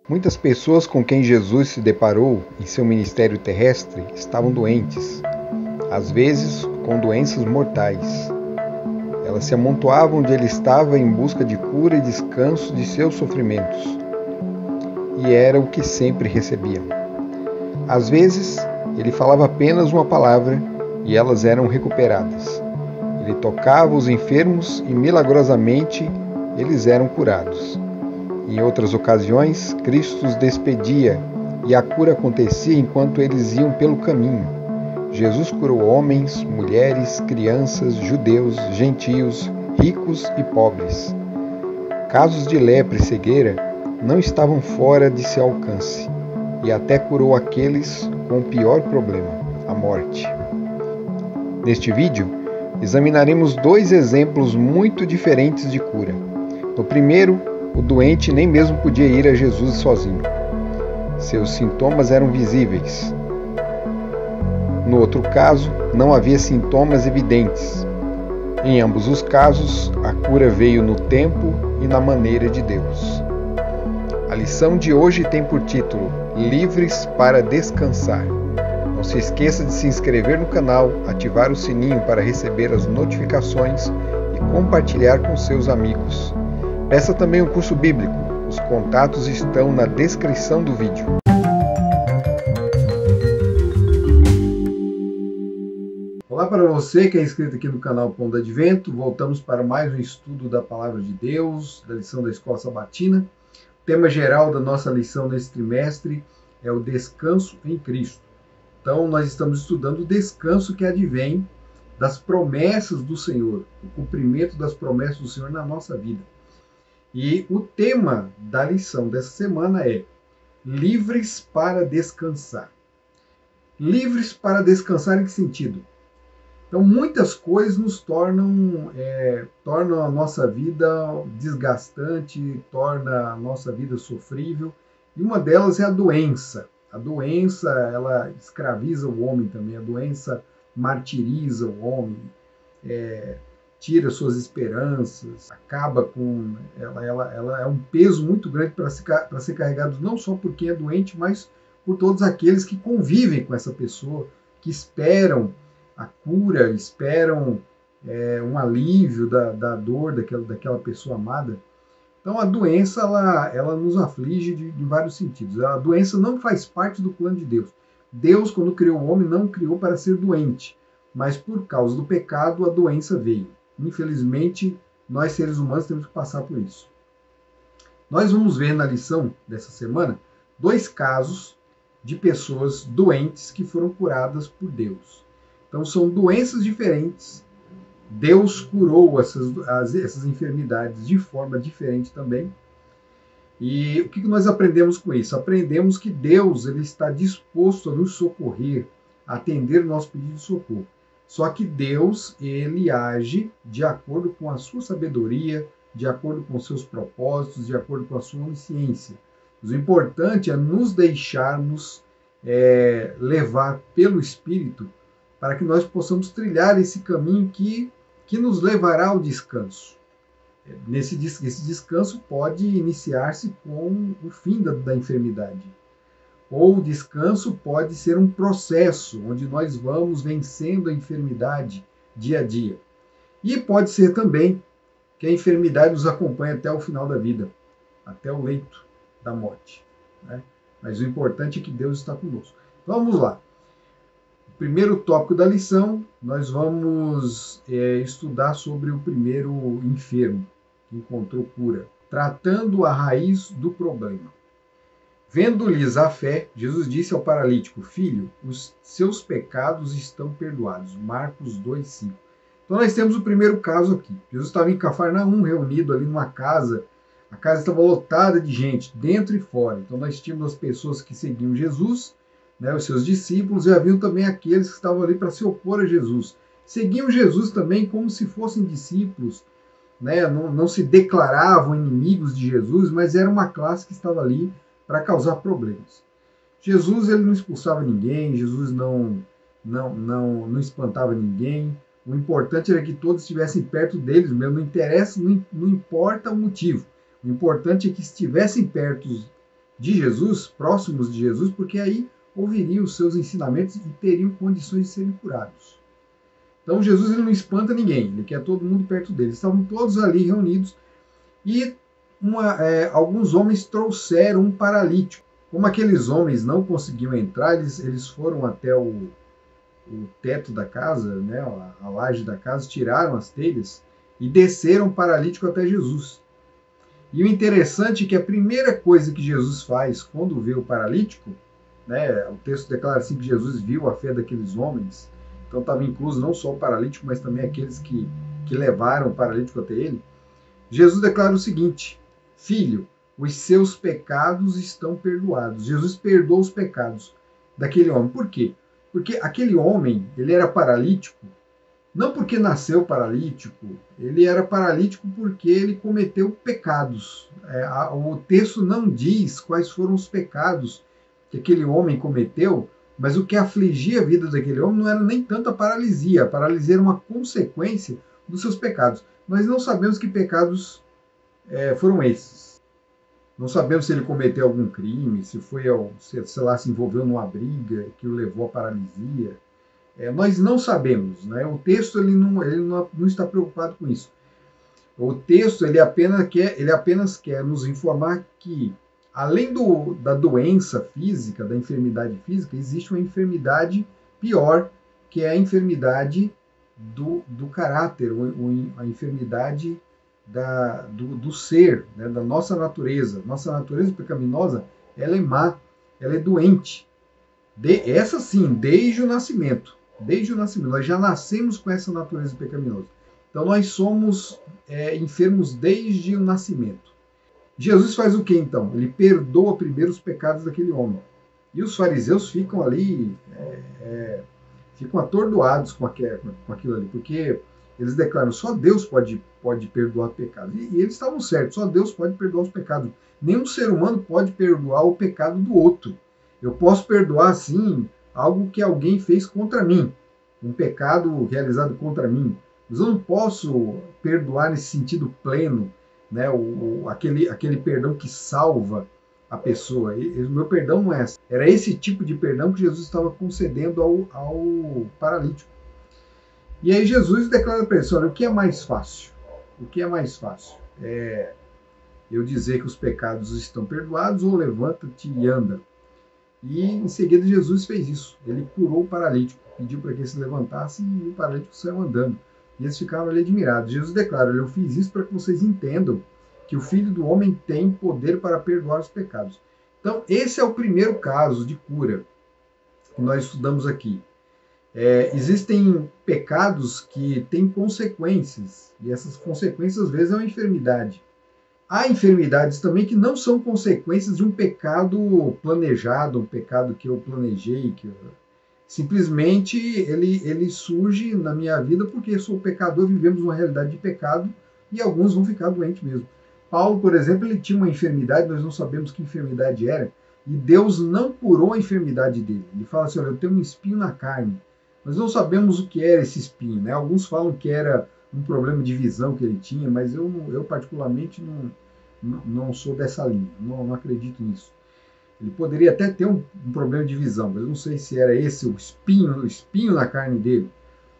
Muitas pessoas com quem Jesus se deparou em seu ministério terrestre estavam doentes, às vezes com doenças mortais. Elas se amontoavam onde ele estava em busca de cura e descanso de seus sofrimentos, e era o que sempre recebiam. Às vezes, ele falava apenas uma palavra e elas eram recuperadas. Ele tocava os enfermos e milagrosamente eles eram curados. Em outras ocasiões, Cristo os despedia e a cura acontecia enquanto eles iam pelo caminho. Jesus curou homens, mulheres, crianças, judeus, gentios, ricos e pobres. Casos de lepra e cegueira não estavam fora de seu alcance, e até curou aqueles com o pior problema, a morte. Neste vídeo, examinaremos dois exemplos muito diferentes de cura. No primeiro, o doente nem mesmo podia ir a Jesus sozinho. Seus sintomas eram visíveis. No outro caso, não havia sintomas evidentes. Em ambos os casos, a cura veio no tempo e na maneira de Deus. A lição de hoje tem por título Livres para Descansar. Não se esqueça de se inscrever no canal, ativar o sininho para receber as notificações e compartilhar com seus amigos. Peça também um curso bíblico. Os contatos estão na descrição do vídeo. Olá para você que é inscrito aqui no canal Pão do Advento. Voltamos para mais um estudo da Palavra de Deus, da lição da Escola Sabatina. O tema geral da nossa lição nesse trimestre é o descanso em Cristo. Então, nós estamos estudando o descanso que advém das promessas do Senhor, o cumprimento das promessas do Senhor na nossa vida. E o tema da lição dessa semana é Livres para Descansar. Livres para descansar em que sentido? Então, muitas coisas nos tornam a nossa vida desgastante, torna a nossa vida sofrível, e uma delas é a doença. A doença, ela escraviza o homem também, a doença martiriza o homem, tira suas esperanças, acaba com... Ela é um peso muito grande para ser carregado não só por quem é doente, mas por todos aqueles que convivem com essa pessoa, que esperam a cura, esperam um alívio da dor daquela pessoa amada. Então a doença ela nos aflige de vários sentidos. A doença não faz parte do plano de Deus. Deus, quando criou o homem, não criou para ser doente, mas por causa do pecado a doença veio. Infelizmente, nós seres humanos temos que passar por isso. Nós vamos ver na lição dessa semana dois casos de pessoas doentes que foram curadas por Deus. Então são doenças diferentes. Deus curou essas enfermidades de forma diferente também. E o que nós aprendemos com isso? Aprendemos que Deus ele está disposto a nos socorrer, a atender o nosso pedido de socorro. Só que Deus ele age de acordo com a sua sabedoria, de acordo com os seus propósitos, de acordo com a sua onisciência. O importante é nos deixarmos levar pelo Espírito para que nós possamos trilhar esse caminho que nos levará ao descanso. Esse descanso pode iniciar-se com o fim da enfermidade. Ou o descanso pode ser um processo, onde nós vamos vencendo a enfermidade dia a dia. E pode ser também que a enfermidade nos acompanhe até o final da vida, até o leito da morte. Né? Mas o importante é que Deus está conosco. Então vamos lá. Primeiro tópico da lição, nós vamos estudar sobre o primeiro enfermo que encontrou cura, tratando a raiz do problema. Vendo-lhes a fé, Jesus disse ao paralítico: Filho, os seus pecados estão perdoados. Marcos 2,5. Então nós temos o primeiro caso aqui. Jesus estava em Cafarnaum, reunido ali numa casa. A casa estava lotada de gente, dentro e fora. Então nós tínhamos as pessoas que seguiam Jesus, os seus discípulos, e haviam também aqueles que estavam ali para se opor a Jesus. Seguiam Jesus também como se fossem discípulos, não se declaravam inimigos de Jesus, mas era uma classe que estava ali para causar problemas. Jesus ele não expulsava ninguém, Jesus não espantava ninguém. O importante era que todos estivessem perto deles mesmo, não importa o motivo. O importante é que estivessem perto de Jesus, próximos de Jesus, porque aí ouviriam os seus ensinamentos e teriam condições de serem curados. Então Jesus ele não espanta ninguém, ele quer todo mundo perto dele. Estavam todos ali reunidos e alguns homens trouxeram um paralítico. Como aqueles homens não conseguiam entrar, eles foram até o teto da casa, né, a laje da casa, tiraram as telhas e desceram o paralítico até Jesus. E o interessante é que a primeira coisa que Jesus faz quando vê o paralítico, né, o texto declara assim que Jesus viu a fé daqueles homens, então estava incluso não só o paralítico, mas também aqueles que levaram o paralítico até ele. Jesus declara o seguinte: filho, os seus pecados estão perdoados. Jesus perdoou os pecados daquele homem. Por quê? Porque aquele homem, ele era paralítico, não porque nasceu paralítico, ele era paralítico porque ele cometeu pecados. O texto não diz quais foram os pecados que aquele homem cometeu, mas o que afligia a vida daquele homem não era nem tanto a paralisia era uma consequência dos seus pecados. Nós não sabemos que pecados foram esses. Não sabemos se ele cometeu algum crime, se foi, sei lá, se envolveu numa briga que o levou à paralisia. Nós não sabemos, né? O texto ele não está preocupado com isso. O texto ele apenas quer nos informar que, além da doença física, da enfermidade física, existe uma enfermidade pior, que é a enfermidade do caráter, a enfermidade do ser, né? Da nossa natureza. Nossa natureza pecaminosa, ela é má, ela é doente. Essa sim, desde o nascimento. Desde o nascimento. Nós já nascemos com essa natureza pecaminosa. Então nós somos enfermos desde o nascimento. Jesus faz o que então? Ele perdoa primeiro os pecados daquele homem. E os fariseus ficam ali, ficam atordoados com aquilo ali, porque eles declaram só Deus pode perdoar pecados. E eles estavam certos, só Deus pode perdoar os pecados. Nenhum ser humano pode perdoar o pecado do outro. Eu posso perdoar, sim, algo que alguém fez contra mim, um pecado realizado contra mim, mas eu não posso perdoar nesse sentido pleno, né, aquele perdão que salva a pessoa. O meu perdão não é esse. Era esse tipo de perdão que Jesus estava concedendo ao paralítico. E aí Jesus declara para ele, olha, o que é mais fácil? O que é mais fácil? Eu dizer que os pecados estão perdoados ou levanta-te e anda? E em seguida Jesus fez isso. Ele curou o paralítico, pediu para que ele se levantasse e o paralítico saiu andando. E eles ficaram ali admirados. Jesus declara, eu fiz isso para que vocês entendam que o Filho do Homem tem poder para perdoar os pecados. Então, esse é o primeiro caso de cura que nós estudamos aqui. Existem pecados que têm consequências, e essas consequências, às vezes, é uma enfermidade. Há enfermidades também que não são consequências de um pecado planejado, um pecado que eu planejei, simplesmente ele surge na minha vida porque eu sou pecador, vivemos uma realidade de pecado e alguns vão ficar doentes mesmo. Paulo, por exemplo, ele tinha uma enfermidade, nós não sabemos que enfermidade era, e Deus não curou a enfermidade dele. Ele fala assim, olha, eu tenho um espinho na carne. Nós não sabemos o que era esse espinho, né? Alguns falam que era um problema de visão que ele tinha, mas eu particularmente não sou dessa linha, não acredito nisso. Ele poderia até ter um problema de visão, mas eu não sei se era esse o espinho na carne dele.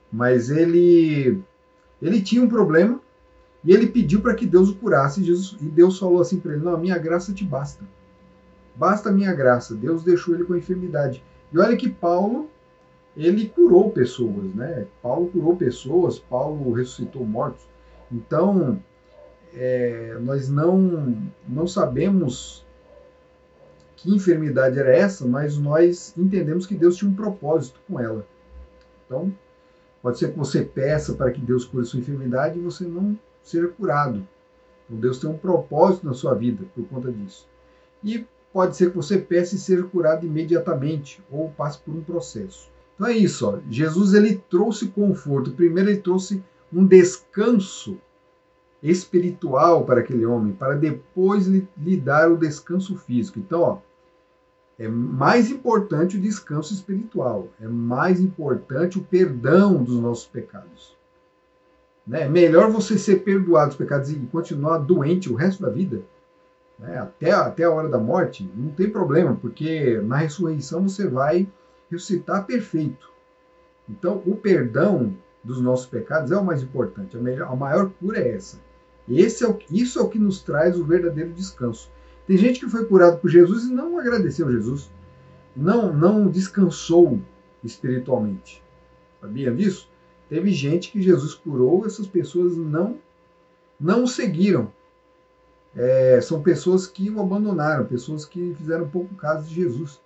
Mas ele tinha um problema e ele pediu para que Deus o curasse. E Deus falou assim para ele, não, a minha graça te basta. Basta a minha graça. Deus deixou ele com a enfermidade. E olha que Paulo, ele curou pessoas, né? Paulo curou pessoas, Paulo ressuscitou mortos. Então, nós não sabemos que enfermidade era essa, mas nós entendemos que Deus tinha um propósito com ela. Então, pode ser que você peça para que Deus cure a sua enfermidade e você não seja curado. Então, Deus tem um propósito na sua vida por conta disso. E pode ser que você peça e seja curado imediatamente, ou passe por um processo. Então é isso, ó. Jesus ele trouxe conforto. Primeiro ele trouxe um descanso espiritual para aquele homem, para depois lhe dar o descanso físico. Então, ó, é mais importante o descanso espiritual, é mais importante o perdão dos nossos pecados. Né? É melhor você ser perdoado dos pecados e continuar doente o resto da vida né, até a hora da morte, não tem problema, porque na ressurreição você vai ressuscitar perfeito. Então, o perdão dos nossos pecados é o mais importante, a maior cura é essa. Isso é o que nos traz o verdadeiro descanso. Tem gente que foi curado por Jesus e não agradeceu a Jesus, não descansou espiritualmente. Sabia disso? Teve gente que Jesus curou, essas pessoas não o seguiram. São pessoas que o abandonaram, pessoas que fizeram pouco caso de Jesus.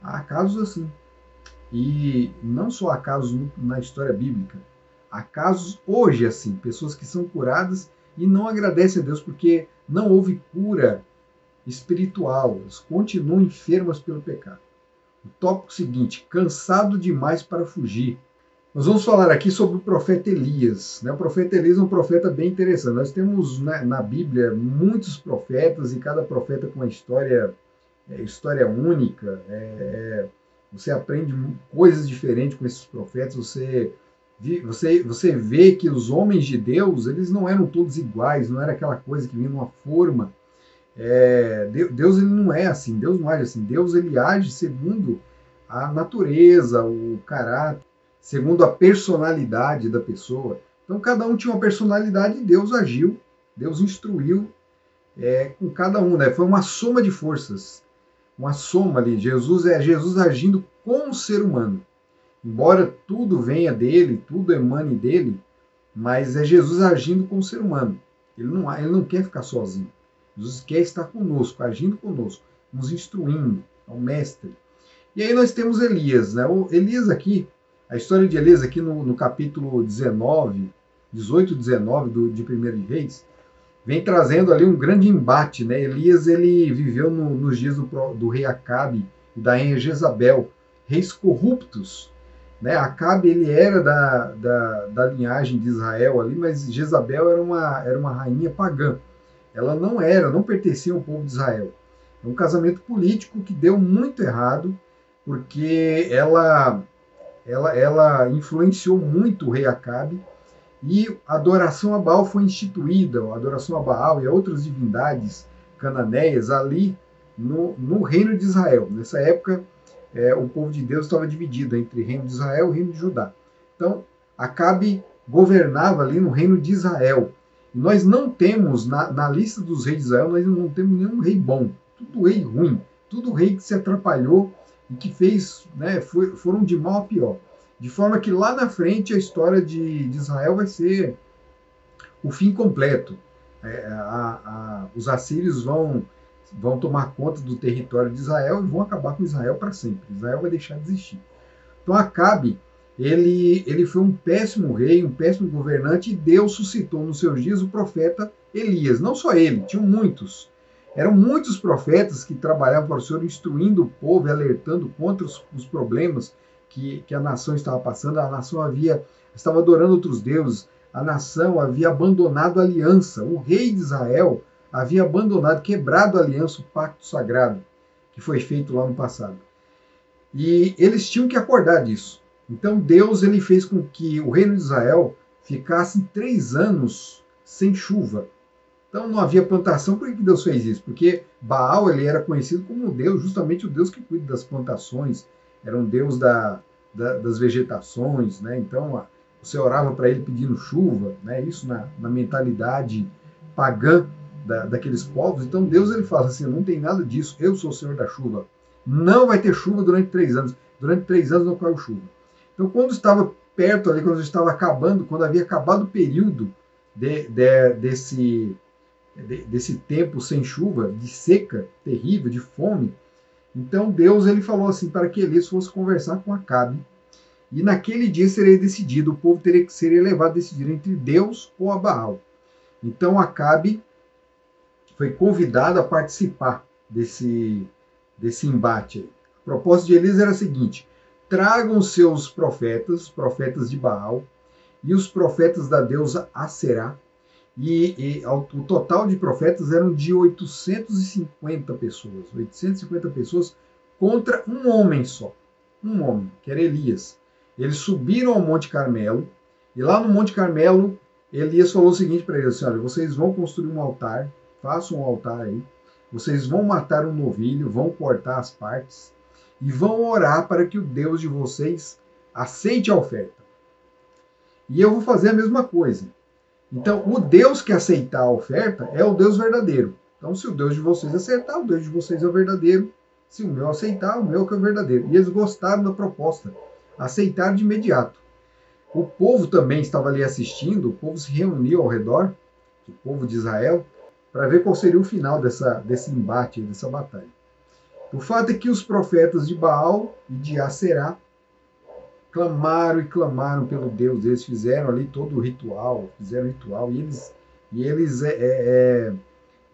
Há casos assim. E não só há casos na história bíblica, há casos hoje assim, pessoas que são curadas e não agradecem a Deus porque não houve cura espiritual, elas continuam enfermas pelo pecado. O tópico seguinte, cansado demais para fugir. Nós vamos falar aqui sobre o profeta Elias. Né? O profeta Elias é um profeta bem interessante. Nós temos, né, na Bíblia muitos profetas e cada profeta com uma história única. Você aprende coisas diferentes com esses profetas. Você vê que os homens de Deus, eles não eram todos iguais, não era aquela coisa que vinha numa forma. Deus ele não é assim, Deus não age assim. Deus ele age segundo a natureza, o caráter, segundo a personalidade da pessoa. Então cada um tinha uma personalidade e Deus agiu, Deus instruiu com cada um. Né? Foi uma soma de forças, uma soma ali. Jesus agindo com o ser humano. Embora tudo venha dele, tudo emane dele, mas é Jesus agindo com o ser humano. Ele não quer ficar sozinho. Jesus quer estar conosco, agindo conosco, nos instruindo, é o mestre. E aí nós temos Elias. Né? O Elias aqui, a história de Elias aqui no capítulo 18 e 19 de 1 de Reis, vem trazendo ali um grande embate. Né? Elias ele viveu nos dias do rei Acabe e da rainha Jezabel, reis corruptos. Né? Acabe ele era da linhagem de Israel ali, mas Jezabel era uma rainha pagã. Ela não pertencia ao povo de Israel. É um casamento político que deu muito errado, porque ela influenciou muito o rei Acabe, e a adoração a Baal foi instituída, a adoração a Baal e a outras divindades cananeias ali no reino de Israel. Nessa época, o povo de Deus estava dividido entre o reino de Israel e o reino de Judá. Então, Acabe governava ali no reino de Israel. E nós não temos, na lista dos reis de Israel, nós não temos nenhum rei bom. Tudo rei ruim, tudo rei que se atrapalhou e que fez, né, foram de mal a pior. De forma que lá na frente a história de Israel vai ser o fim completo. Os assírios vão tomar conta do território de Israel e vão acabar com Israel para sempre. Israel vai deixar de existir. Então Acabe, ele foi um péssimo rei, um péssimo governante, e Deus suscitou nos seus dias o profeta Elias. Não só ele, tinham muitos. Eram muitos profetas que trabalhavam para o Senhor, instruindo o povo e alertando contra os problemas que a nação estava passando. A nação estava adorando outros deuses, a nação havia abandonado a aliança. O rei de Israel havia abandonado, quebrado a aliança, o pacto sagrado que foi feito lá no passado. E eles tinham que acordar disso. Então Deus ele fez com que o reino de Israel ficasse 3 anos sem chuva. Então não havia plantação. Por que Deus fez isso? Porque Baal ele era conhecido como Deus, justamente o Deus que cuida das plantações, era um Deus das vegetações. Né? Então você orava para ele pedindo chuva, né? Isso na mentalidade pagã daqueles povos. Então Deus ele fala assim, não tem nada disso, eu sou o Senhor da chuva. Não vai ter chuva durante 3 anos. Durante 3 anos não caiu chuva. Então, quando estava perto ali, quando estava acabando, quando havia acabado o período desse tempo sem chuva, de seca terrível, de fome, então Deus ele falou assim para que Elias fosse conversar com Acabe, e naquele dia seria decidido, o povo seria levado a decidir entre Deus ou a Baal. Então Acabe foi convidado a participar desse embate. A proposta de Elias era a seguinte: tragam seus profetas, profetas de Baal, e os profetas da deusa Aserá, o total de profetas eram de 850 pessoas contra um homem só, um homem, que era Elias. Eles subiram ao Monte Carmelo, e lá no Monte Carmelo, Elias falou o seguinte para eles, assim, olha, vocês vão construir um altar, façam um altar aí, vocês vão matar um novilho, vão cortar as partes e vão orar para que o Deus de vocês aceite a oferta. E eu vou fazer a mesma coisa. Então, o Deus que aceitar a oferta é o Deus verdadeiro. Então, se o Deus de vocês aceitar, o Deus de vocês é o verdadeiro. Se o meu aceitar, o meu que é o verdadeiro. E eles gostaram da proposta, aceitaram de imediato. O povo também estava ali assistindo, o povo se reuniu ao redor, o povo de Israel, para ver qual seria o final desse embate, dessa batalha. O fato é que os profetas de Baal e de Aserá clamaram e clamaram pelo Deus. Eles fizeram ali todo o ritual, e eles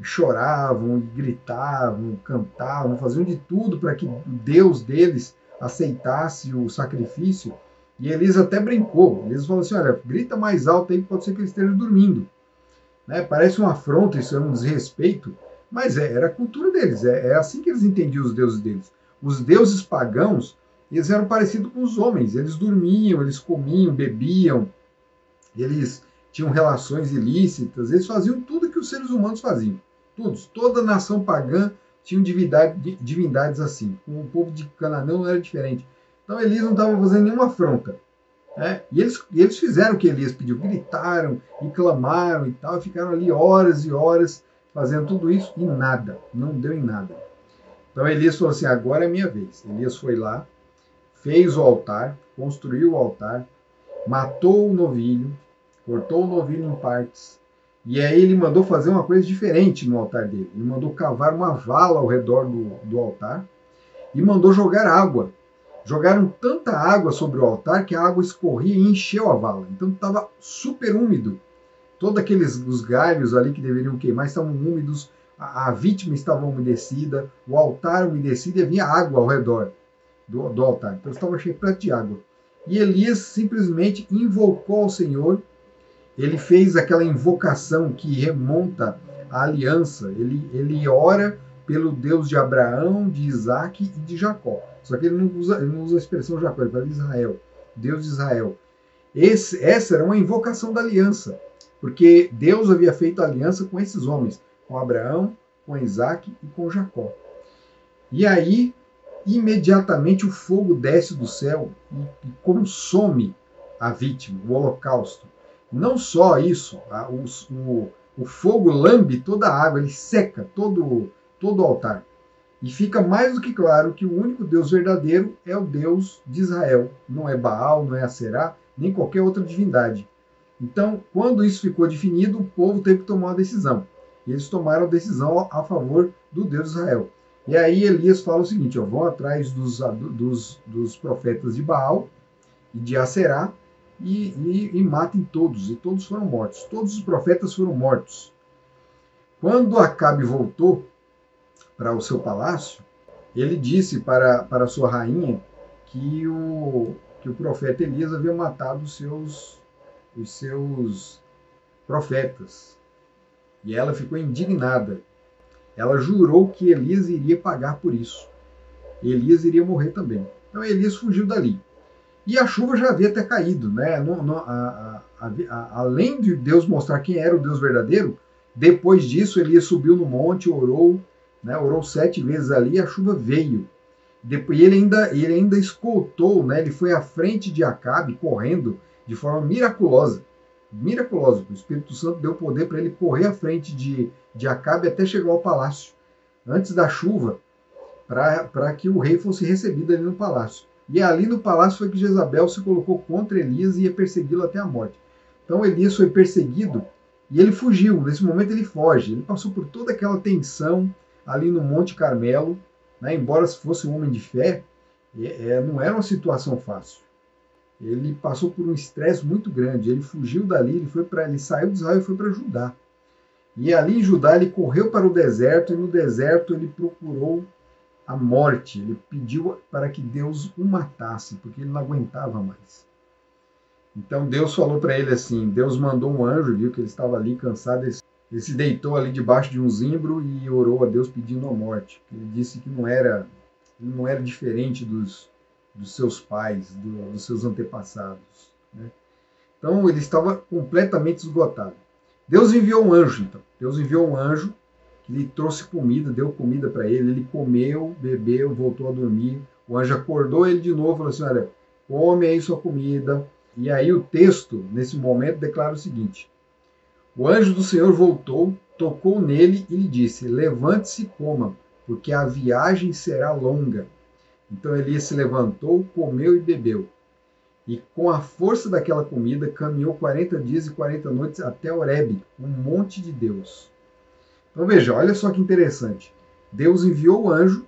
choravam, gritavam, cantavam, faziam de tudo para que o Deus deles aceitasse o sacrifício. E Elias até brincou. Elias falou assim, olha, grita mais alto aí, pode ser que ele esteja dormindo. Né? Parece uma afronta, isso é um desrespeito, mas era a cultura deles, é assim que eles entendiam os deuses deles. Os deuses pagãos, eles eram parecidos com os homens, eles dormiam, eles comiam, bebiam, eles tinham relações ilícitas, eles faziam tudo que os seres humanos faziam. Toda nação pagã tinha divindades assim. O povo de Canaã não era diferente. Então Elias não estava fazendo nenhuma afronta. Né? E eles fizeram o que Elias pediu, gritaram e clamaram e tal, e ficaram ali horas e horas fazendo tudo isso e nada, não deu em nada. Então Elias falou assim, agora é a minha vez. Elias foi lá, fez o altar, construiu o altar, matou o novilho, cortou o novilho em partes, e aí ele mandou fazer uma coisa diferente no altar dele. Ele mandou cavar uma vala ao redor do altar e mandou jogar água. Jogaram tanta água sobre o altar que a água escorria e encheu a vala. Então estava super úmido. Todos os galhos ali que deveriam queimar estavam úmidos, a vítima estava umedecida, o altar umedecido e havia água ao redor do altar. Então estava cheio de água. E Elias simplesmente invocou ao Senhor. Ele fez aquela invocação que remonta à aliança. Ele ora pelo Deus de Abraão, de Isaac e de Jacó. Só que ele não usa a expressão Jacó, ele fala Israel, Deus de Israel. Essa era uma invocação da aliança, porque Deus havia feito aliança com esses homens, com Abraão, com Isaac e com Jacó. E aí, imediatamente o fogo desce do céu e consome a vítima, o holocausto. Não só isso, o fogo lambe toda a água, ele seca todo o altar. E fica mais do que claro que o único Deus verdadeiro é o Deus de Israel. Não é Baal, não é Aserá, nem qualquer outra divindade. Então, quando isso ficou definido, o povo teve que tomar uma decisão. E eles tomaram a decisão a favor do Deus de Israel. E aí Elias fala o seguinte, vão atrás dos profetas de Baal e de Aserá e matem todos. E todos foram mortos. Todos os profetas foram mortos. Quando Acabe voltou para o seu palácio, ele disse para a sua rainha que o profeta Elias havia matado os seus profetas. E ela ficou indignada. Ela jurou que Elias iria pagar por isso. Elias iria morrer também. Então Elias fugiu dali. E a chuva já havia até caído. Né? Além de Deus mostrar quem era o Deus verdadeiro, depois disso Elias subiu no monte, orou, né? Orou 7 vezes ali e a chuva veio. Depois, ele ainda escoltou, né? Ele foi à frente de Acabe, correndo de forma miraculosa. Miraculosa. O Espírito Santo deu poder para ele correr à frente de Acabe até chegar ao palácio, antes da chuva, para que o rei fosse recebido ali no palácio. E ali no palácio foi que Jezabel se colocou contra Elias e ia persegui-lo até a morte. Então Elias foi perseguido e ele fugiu. Nesse momento ele foge. Ele passou por toda aquela tensão ali no Monte Carmelo, né? Embora fosse um homem de fé, não era uma situação fácil. Ele passou por um estresse muito grande. Ele fugiu dali, ele saiu de Israel e foi para Judá. E ali em Judá ele correu para o deserto, e no deserto ele procurou a morte. Ele pediu para que Deus o matasse, porque ele não aguentava mais. Então Deus falou para ele assim, Deus mandou um anjo, viu que ele estava ali cansado, ele se deitou ali debaixo de um zimbro e orou a Deus pedindo a morte. Ele disse que ele não era diferente dos seus pais, dos seus antepassados. Né? Então ele estava completamente esgotado. Deus enviou um anjo, então. Deus enviou um anjo ele trouxe comida, deu comida para ele comeu, bebeu, voltou a dormir. O anjo acordou ele de novo, falou assim, olha, come aí sua comida. E aí o texto, nesse momento, declara o seguinte: o anjo do Senhor voltou, tocou nele e lhe disse, levante-se e coma, porque a viagem será longa. Então Elias se levantou, comeu e bebeu. E com a força daquela comida, caminhou 40 dias e 40 noites até Horebe, um monte de Deus. Então veja, olha só que interessante. Deus enviou o anjo,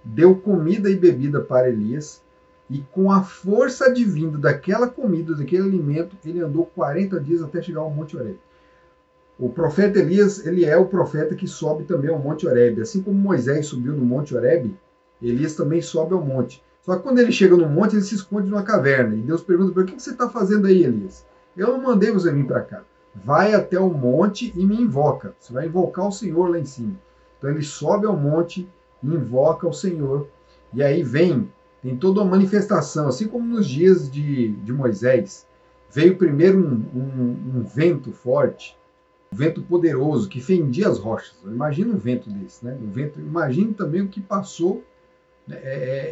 deu comida e bebida para Elias, e com a força advinda daquela comida, daquele alimento, ele andou 40 dias até chegar ao Monte Horebe. O profeta Elias, ele é o profeta que sobe também ao Monte Horebe. Assim como Moisés subiu no Monte Horebe, Elias também sobe ao monte. Só que quando ele chega no monte, ele se esconde numa caverna. E Deus pergunta para ele, o que você está fazendo aí, Elias? Eu não mandei você vir para cá. Vai até o monte e me invoca. Você vai invocar o Senhor lá em cima. Então ele sobe ao monte, invoca o Senhor. E aí tem toda uma manifestação. Assim como nos dias de Moisés. Veio primeiro um vento forte, um vento poderoso, que fendia as rochas. Imagina um vento desse, né? Imagine também o que passou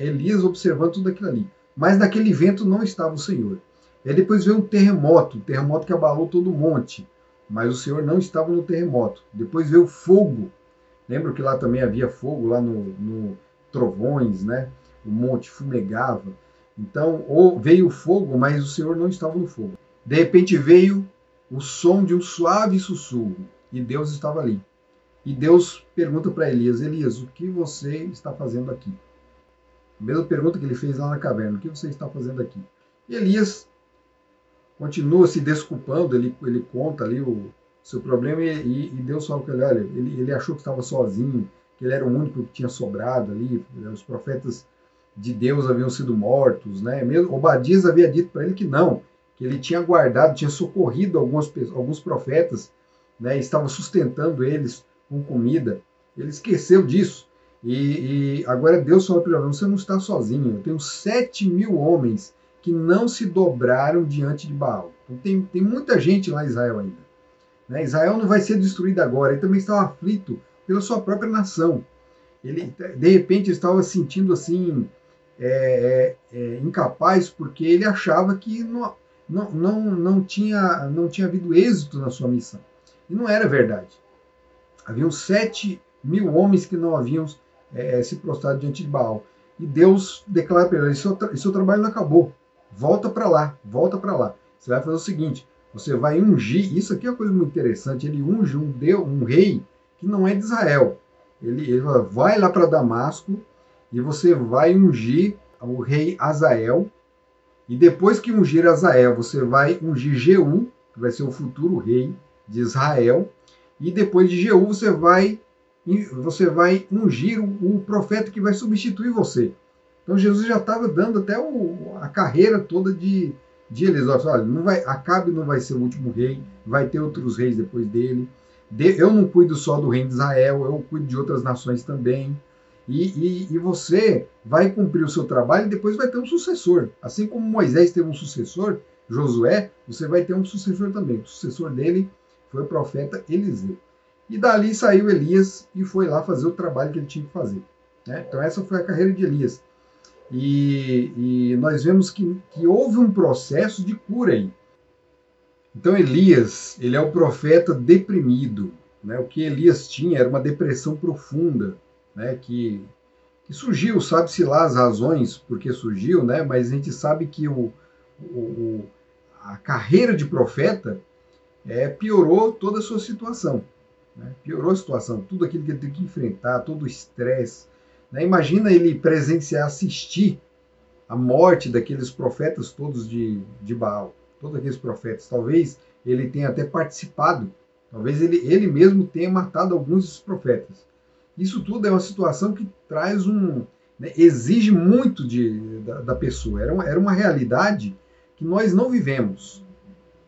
Elias observando tudo aquilo ali. Mas naquele vento não estava o Senhor. E aí depois veio um terremoto que abalou todo o monte. Mas o Senhor não estava no terremoto. Depois veio fogo. Lembra que lá também havia fogo, lá no trovões, né? O monte fumegava. Então, veio o fogo, mas o Senhor não estava no fogo. De repente veio o som de um suave sussurro. E Deus estava ali. E Deus pergunta para Elias, Elias, o que você está fazendo aqui? A mesma pergunta que ele fez lá na caverna, o que você está fazendo aqui? E Elias continua se desculpando, ele conta ali o seu problema e Deus fala com ele, olha, ele achou que estava sozinho, que ele era o único que tinha sobrado ali, os profetas de Deus haviam sido mortos, né? Mesmo Obadias havia dito para ele que não, que ele tinha guardado, tinha socorrido alguns profetas, né? Estava sustentando eles com comida. Ele esqueceu disso. E agora Deus falou para ele, você não está sozinho, eu tenho 7.000 homens que não se dobraram diante de Baal. Então tem muita gente lá em Israel ainda. Né? Israel não vai ser destruído agora, ele também estava aflito pela sua própria nação. Ele, de repente, estava sentindo assim, incapaz, porque ele achava que não tinha havido êxito na sua missão. E não era verdade. Haviam 7.000 homens que não haviam se prostrado diante de Baal. E Deus declara para ele, seu trabalho não acabou. Volta para lá, volta para lá. Você vai fazer o seguinte, você vai ungir, isso aqui é uma coisa muito interessante, ele unge um rei que não é de Israel. Ele vai lá para Damasco e você vai ungir o rei Azael. E depois que ungir Azael, você vai ungir Jeú, que vai ser o futuro rei de Israel. E depois de Jeú, você vai ungir o profeta que vai substituir você. Então Jesus já estava dando até a carreira toda de Elias. Olha, Acabe não vai ser o último rei, vai ter outros reis depois dele. Eu não cuido só do reino de Israel, eu cuido de outras nações também. E você vai cumprir o seu trabalho e depois vai ter um sucessor. Assim como Moisés teve um sucessor, Josué, você vai ter um sucessor também. O sucessor dele foi o profeta Eliseu. E dali saiu Elias e foi lá fazer o trabalho que ele tinha que fazer. Né? Então essa foi a carreira de Elias. E nós vemos que houve um processo de cura aí. Então Elias, ele é o profeta deprimido. Né? O que Elias tinha era uma depressão profunda, né? que surgiu, sabe-se lá as razões por que surgiu, né? Mas a gente sabe que a carreira de profeta piorou toda a sua situação. Né? Piorou a situação, tudo aquilo que ele teve que enfrentar, todo o estresse. Né? Imagina ele presenciar, assistir a morte daqueles profetas todos de Baal, todos aqueles profetas. Talvez ele tenha até participado, talvez ele mesmo tenha matado alguns desses profetas. Isso tudo é uma situação que traz exige muito da pessoa. Era uma realidade que nós não vivemos.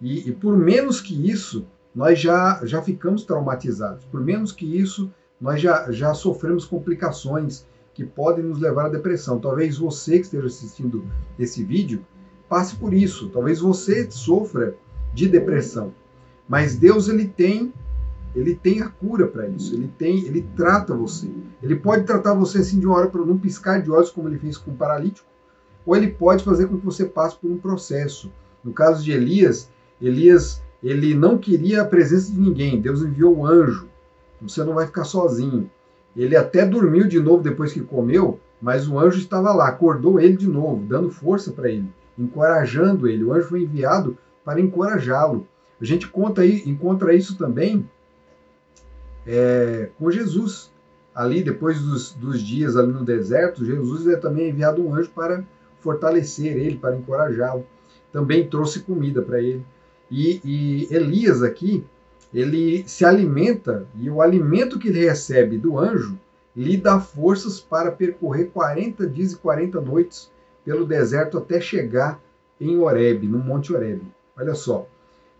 E por menos que isso, nós já ficamos traumatizados. Por menos que isso, nós já sofremos complicações que podem nos levar à depressão. Talvez você que esteja assistindo esse vídeo passe por isso. Talvez você sofra de depressão. Mas Deus ele tem ele tem a cura para isso, ele trata você. Ele pode tratar você assim de uma hora para num piscar de olhos, como ele fez com o paralítico, ou ele pode fazer com que você passe por um processo. No caso de Elias, ele não queria a presença de ninguém, Deus enviou um anjo, você não vai ficar sozinho. Ele até dormiu de novo depois que comeu, mas o anjo estava lá, acordou ele de novo, dando força para ele, encorajando ele. O anjo foi enviado para encorajá-lo. A gente encontra isso também com Jesus. Ali, depois dos dias ali no deserto, Jesus é também enviado um anjo para fortalecer ele, para encorajá-lo. Também trouxe comida para ele. E Elias aqui, ele se alimenta, e o alimento que ele recebe do anjo lhe dá forças para percorrer 40 dias e 40 noites pelo deserto até chegar em Horebe, no Monte Horebe. Olha só,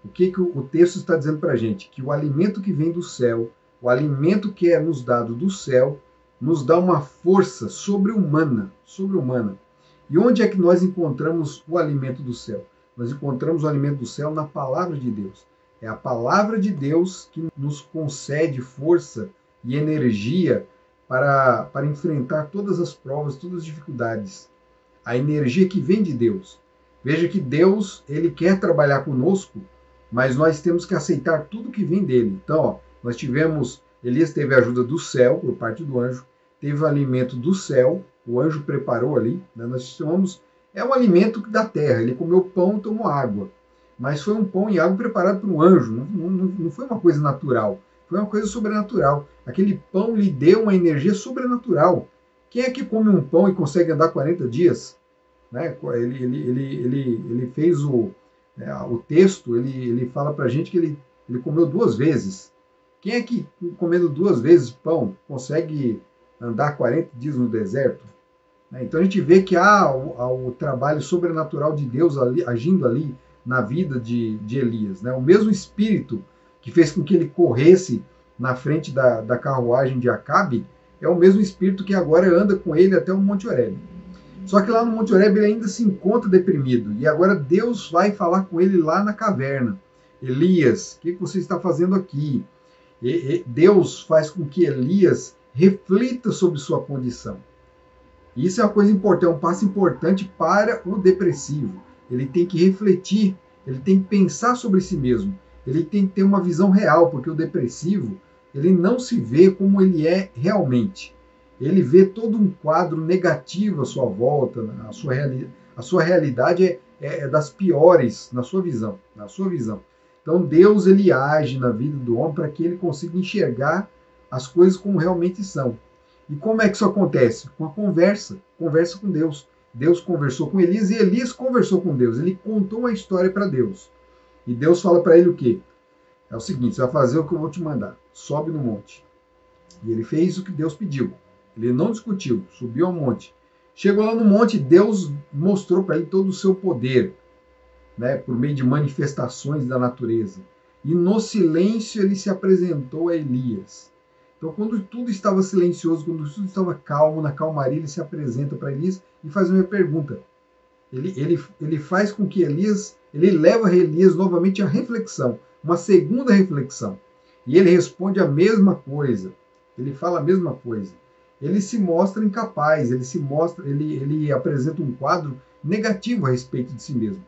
o que o texto está dizendo para a gente? Que o alimento que vem do céu, o alimento que é nos dado do céu, nos dá uma força sobre-humana. E onde é que nós encontramos o alimento do céu? Nós encontramos o alimento do céu na palavra de Deus. É a palavra de Deus que nos concede força e energia para enfrentar todas as provas, todas as dificuldades. A energia que vem de Deus. Veja que Deus, ele quer trabalhar conosco, mas nós temos que aceitar tudo que vem dele. Então, Elias teve a ajuda do céu, por parte do anjo, teve o alimento do céu, o anjo preparou ali, né? Nós chamamos, é um alimento da terra, ele comeu pão e tomou água, mas foi um pão e água preparado por um anjo, não foi uma coisa natural, foi uma coisa sobrenatural. Aquele pão lhe deu uma energia sobrenatural. Quem é que come um pão e consegue andar 40 dias? Né? Ele fez o texto, ele fala para a gente que ele comeu 2 vezes. Quem é que, comendo 2 vezes pão, consegue andar 40 dias no deserto? Então a gente vê que há o trabalho sobrenatural de Deus agindo ali na vida de Elias. Né? O mesmo Espírito que fez com que ele corresse na frente da carruagem de Acabe é o mesmo Espírito que agora anda com ele até o Monte Horebe. Só que lá no Monte Horebe ele ainda se encontra deprimido. E agora Deus vai falar com ele lá na caverna. Elias, o que você está fazendo aqui? Deus faz com que Elias reflita sobre sua condição. E isso é uma coisa importante, é um passo importante para o depressivo. Ele tem que refletir, ele tem que pensar sobre si mesmo. Ele tem que ter uma visão real, porque o depressivo, ele não se vê como ele é realmente. Ele vê todo um quadro negativo à sua volta, a sua realidade é das piores na sua visão. Então Deus, ele age na vida do homem para que ele consiga enxergar as coisas como realmente são. E como é que isso acontece? Com a conversa com Deus. Deus conversou com Elias e Elias conversou com Deus. Ele contou uma história para Deus. E Deus fala para ele o quê? É o seguinte, você vai fazer o que eu vou te mandar. Sobe no monte. E ele fez o que Deus pediu. Ele não discutiu, subiu ao monte. Chegou lá no monte, Deus mostrou para ele todo o seu poder, né, por meio de manifestações da natureza. E no silêncio ele se apresentou a Elias. Então, quando tudo estava silencioso, quando tudo estava calmo, na calmaria, ele se apresenta para Elias e faz uma pergunta. Ele faz com que ele leva Elias novamente à reflexão, uma segunda reflexão. E ele responde a mesma coisa. Ele fala a mesma coisa. Ele se mostra incapaz, ele apresenta um quadro negativo a respeito de si mesmo.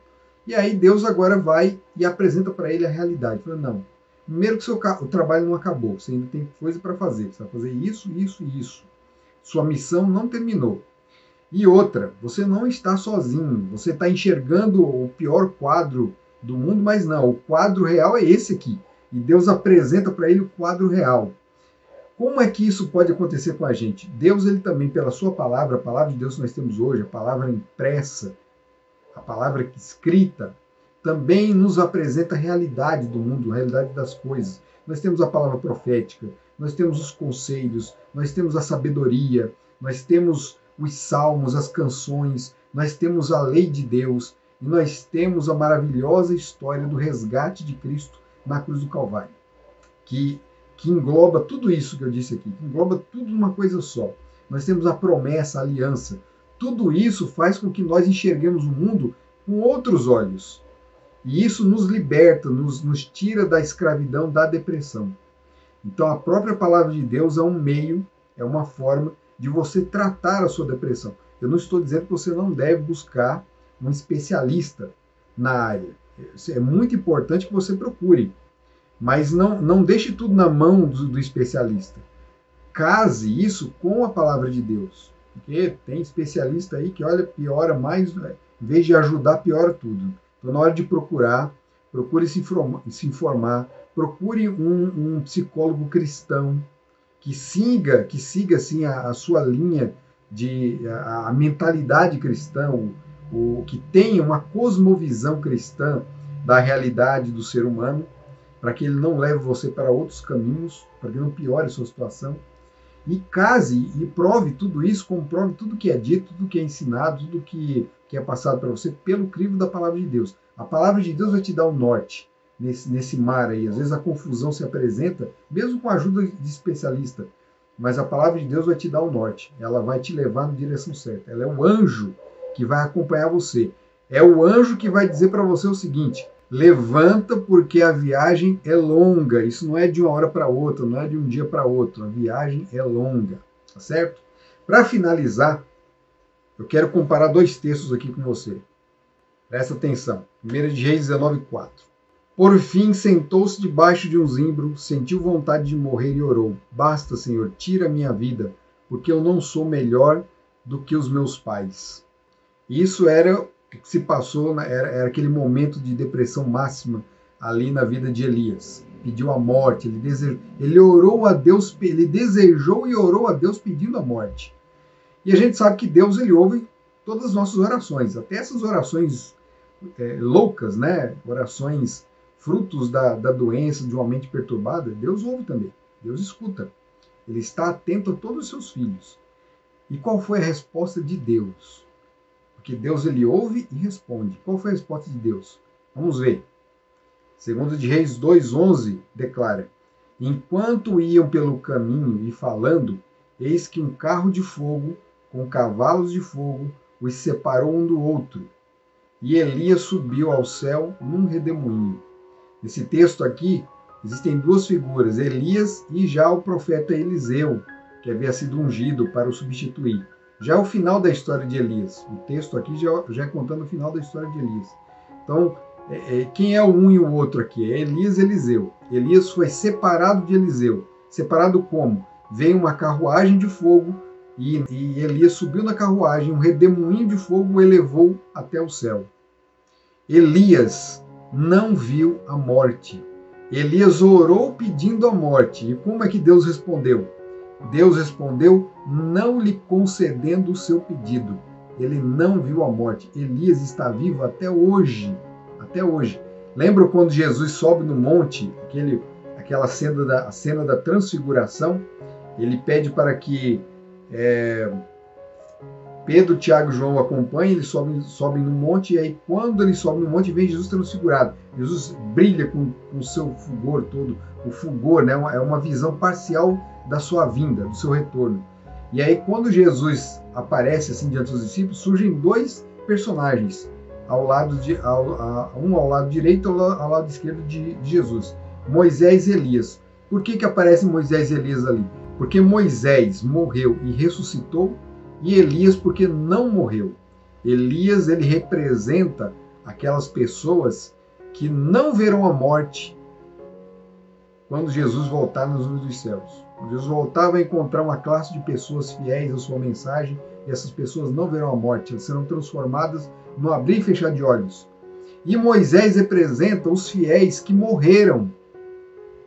E aí Deus agora vai e apresenta para ele a realidade. Fala, não, primeiro que o trabalho não acabou, você ainda tem coisa para fazer, você vai fazer isso, isso e isso. Sua missão não terminou. E outra, você não está sozinho, você está enxergando o pior quadro do mundo, mas não, o quadro real é esse aqui. E Deus apresenta para ele o quadro real. Como é que isso pode acontecer com a gente? Deus, ele também, pela sua palavra, a palavra de Deus que nós temos hoje, a palavra impressa, a palavra escrita, também nos apresenta a realidade do mundo, a realidade das coisas. Nós temos a palavra profética, nós temos os conselhos, nós temos a sabedoria, nós temos os salmos, as canções, nós temos a lei de Deus, e nós temos a maravilhosa história do resgate de Cristo na cruz do Calvário, que engloba tudo isso que eu disse aqui, que engloba tudo numa coisa só. Nós temos a promessa, a aliança. Tudo isso faz com que nós enxerguemos o mundo com outros olhos. E isso nos liberta, nos tira da escravidão, da depressão. Então, a própria palavra de Deus é um meio, é uma forma de você tratar a sua depressão. Eu não estou dizendo que você não deve buscar um especialista na área. É muito importante que você procure, mas não deixe tudo na mão do especialista. Case isso com a palavra de Deus. Porque tem especialista aí que, olha, piora mais, em vez de ajudar, piora tudo. Então, na hora de procurar, procure se informar, procure um psicólogo cristão que siga assim, a sua linha, a mentalidade cristã, o que tenha uma cosmovisão cristã da realidade do ser humano, para que ele não leve você para outros caminhos, para que não piore a sua situação. E case e prove tudo isso, comprove tudo que é dito, tudo que é ensinado, tudo que é passado para você pelo crivo da palavra de Deus. A palavra de Deus vai te dar o norte nesse mar aí. Às vezes a confusão se apresenta, mesmo com a ajuda de especialista, mas a palavra de Deus vai te dar o norte. Ela vai te levar na direção certa. Ela é o anjo que vai acompanhar você. É o anjo que vai dizer para você o seguinte: levanta, porque a viagem é longa. Isso não é de uma hora para outra, não é de um dia para outro. A viagem é longa, tá certo? Para finalizar, eu quero comparar dois textos aqui com você. Presta atenção. 1 Reis 19:4. Por fim, sentou-se debaixo de um zimbro, sentiu vontade de morrer e orou: basta, Senhor, tira a minha vida, porque eu não sou melhor do que os meus pais. Isso era que se passou, era aquele momento de depressão máxima ali na vida de Elias. Pediu a morte, ele orou a Deus, ele desejou e orou a Deus pedindo a morte. E a gente sabe que Deus, ele ouve todas as nossas orações, até essas orações loucas, né? Orações frutos da doença, de uma mente perturbada. Deus ouve também, Deus escuta. Ele está atento a todos os seus filhos. E qual foi a resposta de Deus? Porque Deus, ele ouve e responde. Qual foi a resposta de Deus? Vamos ver. 2 Reis 2:11 declara: enquanto iam pelo caminho e falando, eis que um carro de fogo, com cavalos de fogo, os separou um do outro. E Elias subiu ao céu num redemoinho. Nesse texto aqui, existem duas figuras, Elias e já o profeta Eliseu, que havia sido ungido para o substituir. Já é o final da história de Elias. O texto aqui já é contando o final da história de Elias. Então, quem é o um e o outro aqui? É Elias e Eliseu. Elias foi separado de Eliseu. Separado como? Veio uma carruagem de fogo e Elias subiu na carruagem, um redemoinho de fogo o elevou até o céu. Elias não viu a morte. Elias orou pedindo a morte. E como é que Deus respondeu? Deus respondeu não lhe concedendo o seu pedido. Ele não viu a morte. Elias está vivo até hoje. Até hoje. Lembra quando Jesus sobe no monte, aquela cena da transfiguração? Ele pede para que Pedro, Tiago e João acompanhem, eles sobem no monte, e aí quando ele sobe no monte, vem Jesus transfigurado. Jesus brilha com o seu fulgor todo. O fulgor, né, é uma visão parcial da sua vinda, do seu retorno. E aí quando Jesus aparece assim diante dos discípulos, surgem dois personagens, um ao lado direito e ao lado esquerdo de Jesus, Moisés e Elias. Por que aparecem Moisés e Elias ali? Porque Moisés morreu e ressuscitou, e Elias porque não morreu. Elias, ele representa aquelas pessoas que não verão a morte quando Jesus voltar nos nuvens dos céus. Quando Jesus voltar, vai encontrar uma classe de pessoas fiéis à sua mensagem, e essas pessoas não verão a morte, elas serão transformadas no abrir e fechar de olhos. E Moisés representa os fiéis que morreram,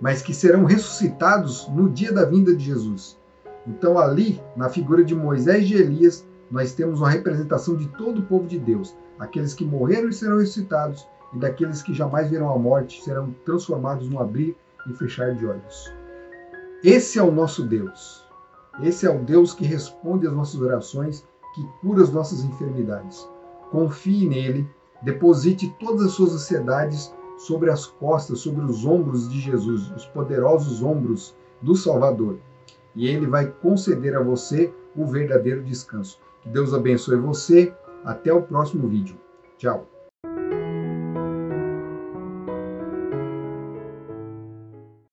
mas que serão ressuscitados no dia da vinda de Jesus. Então ali, na figura de Moisés e de Elias, nós temos uma representação de todo o povo de Deus. Aqueles que morreram e serão ressuscitados, e daqueles que jamais verão a morte, serão transformados no abrir e fechar de olhos. Esse é o nosso Deus. Esse é o Deus que responde às nossas orações, que cura as nossas enfermidades. Confie nele, deposite todas as suas ansiedades sobre as costas, sobre os ombros de Jesus, os poderosos ombros do Salvador. E ele vai conceder a você o verdadeiro descanso. Que Deus abençoe você. Até o próximo vídeo. Tchau.